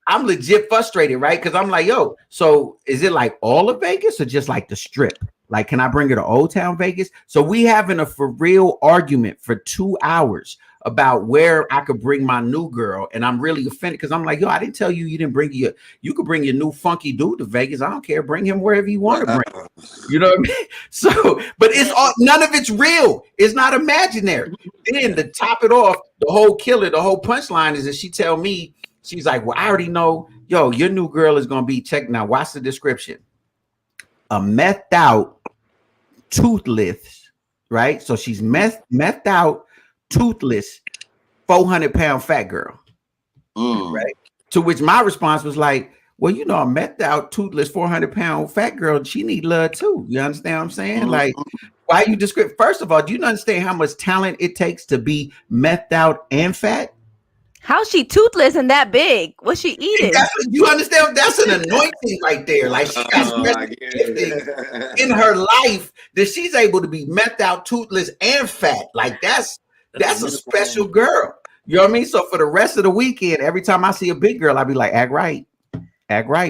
I'm legit frustrated, right? Because I'm like, yo, so is it like all of Vegas or just like the strip? Like, can I bring her to Old Town Vegas? So we having a for real argument for 2 hours about where I could bring my new girl. And I'm really offended because I'm like, yo, I didn't tell you didn't bring you could bring your new funky dude to Vegas. I don't care. Bring him wherever you want to bring him. You know what I mean? So, but it's all, none of it's real. It's not imaginary. Then to top it off, the whole punchline is that she tell me, she's like, well, I already know, yo, your new girl is going to be checked. Now, watch the description. A methed out, toothless, right? So she's methed out, toothless, 400-pound fat girl, right? To which my response was like, well, you know, a methed out, toothless, 400-pound fat girl, she need love too. You understand what I'm saying? Like, why you describe? First of all, do you understand how much talent it takes to be methed out and fat? How's she toothless and that big? What's she eating? You understand? That's an anointing right there. Like she got special gifting in her life that she's able to be methed out, toothless, and fat. Like that's a special girl. You know what I mean? So for the rest of the weekend, every time I see a big girl, I'll be like, act right,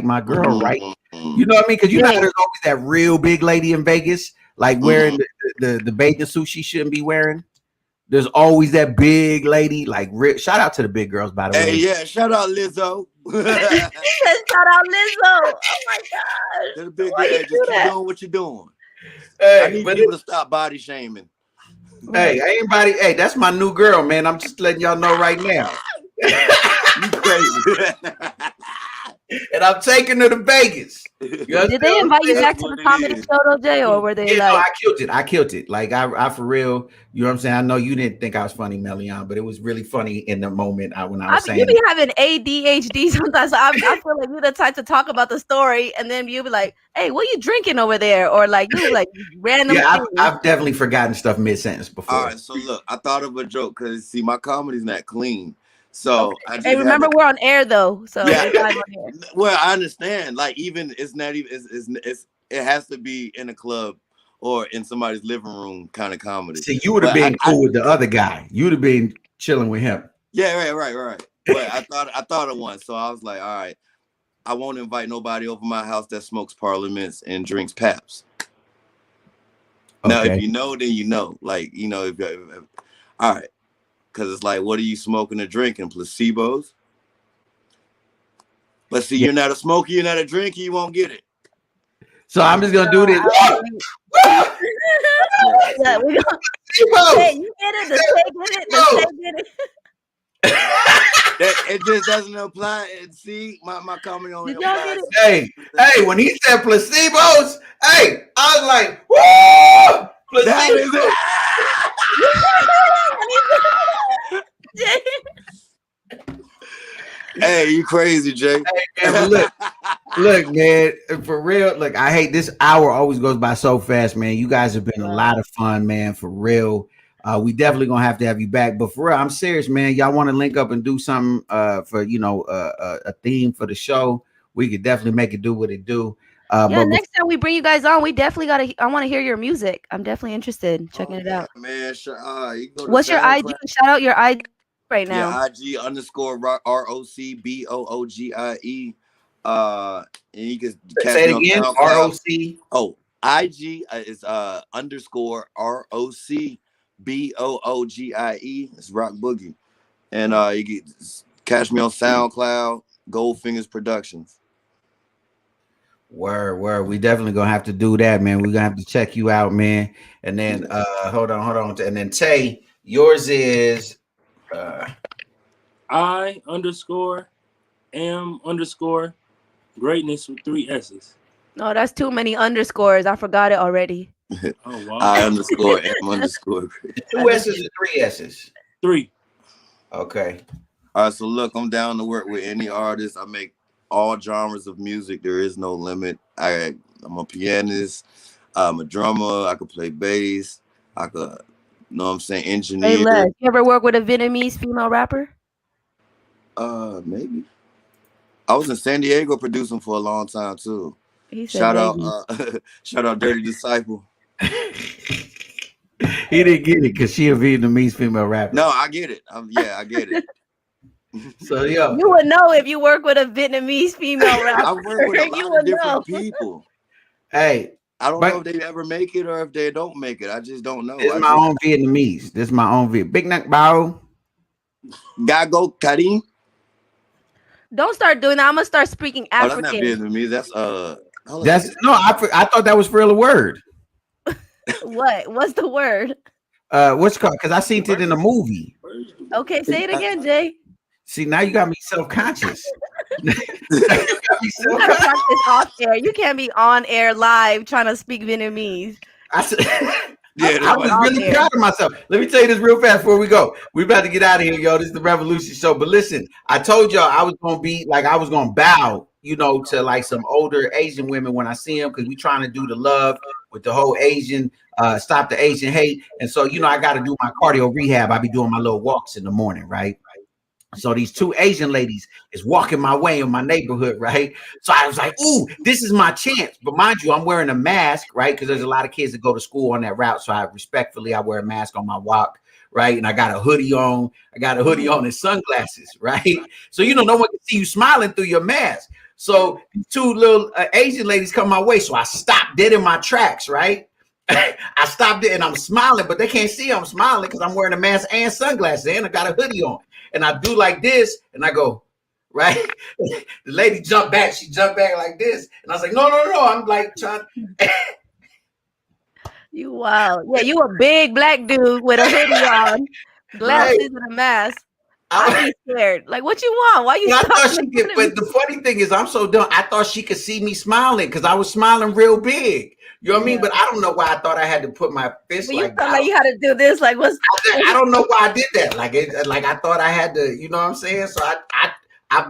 my girl, right? You know what I mean? Because you know there's always that real big lady in Vegas, like wearing the bathing suit she shouldn't be wearing. There's always that big lady, like shout out to the big girls, by the way. Hey, yeah, shout out Lizzo. Shout out Lizzo. Oh my God. The big girl, just keep doing what you're doing. Hey, I need people to stop body shaming. Hey, anybody, hey, that's my new girl, man. I'm just letting y'all know right now. You crazy. And I'm taking her to Vegas. Did they invite you back to the comedy show though, Jay, or were they like? No, I killed it. Like I for real. You know what I'm saying? I know you didn't think I was funny, Melian, but it was really funny in the moment when I was saying. You be having ADHD sometimes. So I feel like you're the type to talk about the story, and then you be like, "Hey, what are you drinking over there?" Or like you like random. Yeah, I've definitely forgotten stuff mid sentence before. All right, so look, I thought of a joke because see, my comedy's not clean. So I just hey, remember we're on air though, so yeah. we're live on air. Well, I understand. Like even it's not even it's it has to be in a club or in somebody's living room kind of comedy. See, you would have been cool with the other guy. You would have been chilling with him. Yeah, right. But I thought of one, so I was like, all right, I won't invite nobody over my house that smokes Parliaments and drinks Paps. Okay. Now, if you know, then you know. Like, you know, if all right, because it's like, what are you smoking or drinking? Placebos. But see, you're not a smoker, you're not a drinker, you won't get it. So I'm just gonna do this. Yeah, we go. Hey, you get it? The get it. It just doesn't apply. And see, my comment on it. Hey, when he said placebos, hey, I was like, whoa, placebos. Hey, you crazy, Jay. Hey, man, look, man, for real. Look, I hate this hour always goes by so fast, man. You guys have been a lot of fun, man, for real. We definitely gonna have to have you back, but for real, I'm serious, man. Y'all want to link up and do something for a theme for the show? We could definitely make it do what it do. But next time we bring you guys on, we definitely I want to hear your music. I'm definitely interested in checking it out. Man, sure. What's your IG? Shout out your IG right now. Yeah, IG _ROCBOOGIE. And you can say it again. ROC. Oh, IG is _ROCBOOGIE. It's Rock Boogie. And you can catch me on SoundCloud, Goldfingers Productions. Word. We definitely gonna have to do that, man. We're gonna have to check you out, man. And then hold on. And then Tay, yours is I_am_greatness with 3 S's. No, that's too many underscores. I forgot it already. Oh wow. I_am_. 2 S's and 3 S's. 3. Okay. All right, so look, I'm down to work with any artist. I make all genres of music. There is no limit. I'm a pianist. I'm a drummer. I could play bass. I could, engineer. Hey, Les, you ever work with a Vietnamese female rapper? Maybe. I was in San Diego producing for a long time too. Shout out Dirty Disciple. He didn't get it because she a Vietnamese female rapper. No, I get it. I get it. So yo, you would know if you work with a Vietnamese female rapper. I work with a lot of different people. Hey, I don't know if they ever make it or if they don't make it. I just don't know. This is my own Vietnamese. This is my own Big Neck Bao. Gago Karim. Don't start doing that. I'm gonna start speaking African. That's not Vietnamese. I thought that was for a word. What's the word? What's called? Because I seen it in a movie. Okay, say it again, Jay. See, now you got me self-conscious. You gotta practice off air. You can't be on air live trying to speak Vietnamese. I was really proud of myself. Let me tell you this real fast before we go. We about to get out of here, yo. This is the Revolution Show. But listen, I told y'all I was gonna bow, to like some older Asian women when I see them, because we trying to do the love with the whole Asian, stop the Asian hate. And so, I got to do my cardio rehab. I be doing my little walks in the morning, right? So these 2 Asian ladies is walking my way in my neighborhood, right? So I was like, ooh, this is my chance. But mind you, I'm wearing a mask, right? Because there's a lot of kids that go to school on that route. So I wear a mask on my walk, right? And I got a hoodie on. And sunglasses, right? So, no one can see you smiling through your mask. So 2 little Asian ladies come my way. So I stopped dead in my tracks, right? I stopped it and I'm smiling, but they can't see I'm smiling because I'm wearing a mask and sunglasses and I got a hoodie on. And I do like this, and I go, right? The lady jumped back. She jumped back like this. And I was like, no. I'm like trying. You wild. Yeah, you a big black dude with a hoodie on, glasses and a mask. I'd be scared. Like, what you want? Why you But the funny thing is, I'm so dumb. I thought she could see me smiling because I was smiling real big. You know what I mean? But I don't know why I thought I had to put my fist but like that. Like you had to do this. Like, what's? I don't know why I did that. Like I thought I had to. You know what I'm saying? So I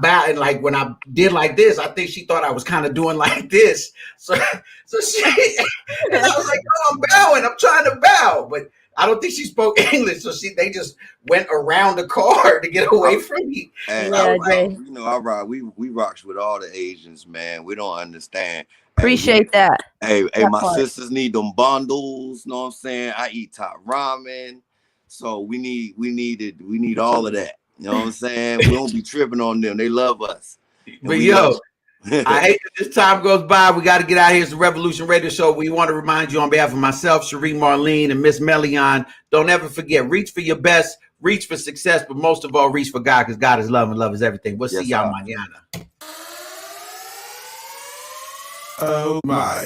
bowed, and like when I did like this, I think she thought I was kind of doing like this. So she, and I was like, no, I'm bowing. I'm trying to bow, but I don't think she spoke English, so they just went around the car to get away from me. Yeah, Dre. You know, we rocks with all the Asians, man. We don't understand. Appreciate that. Hey, my sisters need them bundles. Know what I'm saying? I eat top ramen, so we need all of that. You know what I'm saying? We don't be tripping on them. They love us. But yo, I hate that this time goes by. We got to get out of here. It's the Revolution Radio Show. We want to remind you on behalf of myself, Sheree Marlene, and Miss Melion, don't ever forget, reach for your best, reach for success, but most of all, reach for God, because God is love and love is everything. We'll see y'all mañana. Oh my.